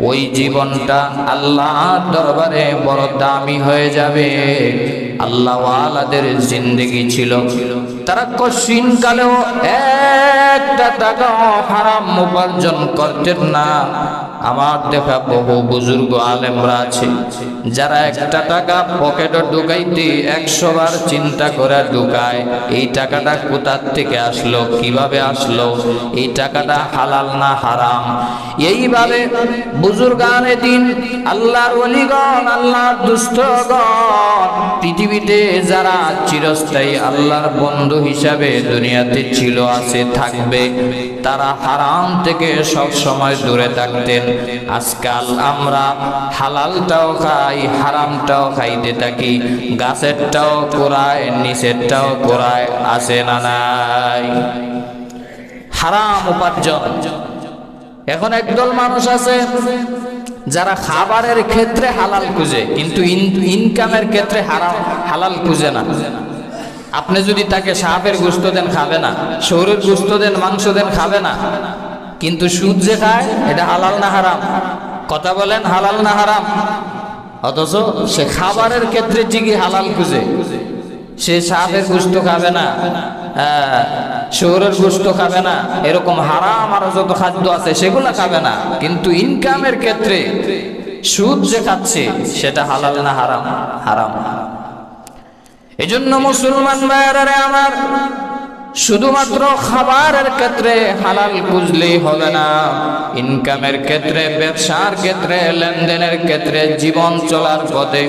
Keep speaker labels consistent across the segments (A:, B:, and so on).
A: ওই জীবনটা আল্লাহর দরবারে বড় দামি হয়ে যাবে। আল্লাহওয়ালাদের জিন্দেগি ছিল, তারা কঠিন কালেও একটা টাকাও হারাম উপার্জন করতেন না। আমার দেখা বহু বুজুর্গ আলেমরা আছে যারা একটা টাকা পকেটে ঢুকাইতে 100 বার চিন্তা করে ঢুকায়, এই টাকাটা কোথা থেকে আসলো, কিভাবে আসলো, এই টাকাটা হালাল না হারাম। এইভাবে বুজুর্গানে দিন, আল্লাহর ওলিগণ, আল্লাহর দুষ্টগণ, পৃথিবীতে যারা চিরস্থায়ী আল্লাহর বন্ধু হিসাবে দুনিয়াতে ছিল, আছে, থাকবে, তারা হারাম থেকে সব সময় দূরে থাকতেন। আজকাল আমরা হালালটাও খাই, হারামটাও খাইতে থাকি, গাছেরটাও কোরায়, নিচেরটাও কোরায়, আছে না নাই? হারাম উপার্জন। এখন একদল মানুষ আছে যারা খাবারের ক্ষেত্রে হালাল খুঁজে, কিন্তু ইনকামের ক্ষেত্রে হালাল খুঁজে না। আপনি যদি তাকে সাপের গোশত দেন খাবে না, শুয়োরের গোশত দেন, মাংস দেন খাবে না, কিন্তু সুদ যে খায় এটা হালাল না হারাম? কথা বলেন, হালাল না হারাম? অথচ সে খাবারের ক্ষেত্রে ঠিকই হালাল খুঁজে। সে সাপের গোশত খাবে না, শুয়োরের গোশত খাবে না, এরকম হারাম আরো যত খাদ্য আছে সেগুলা খাবে না, কিন্তু ইনকামের ক্ষেত্রে সুদ যে খাচ্ছে সেটা হালাল না হারাম? হারাম। এজন্য মুসলমান ভাইয়েরা আমার, শুধুমাত্র খাবারের ক্ষেত্রে হালাল খুঁজলেই হবে না, ইনকামের ক্ষেত্রে, ব্যবসার ক্ষেত্রে, লেনদেনের ক্ষেত্রে, জীবন চলার পথে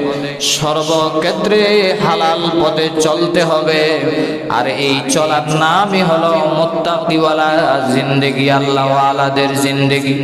A: সর্বক্ষেত্রে হালাল পথে চলতে হবে। আর এই চলার নামই হলো মুত্তাকিওয়ালা জিন্দেগি, আল্লাহওয়ালাদের জিন্দেগি।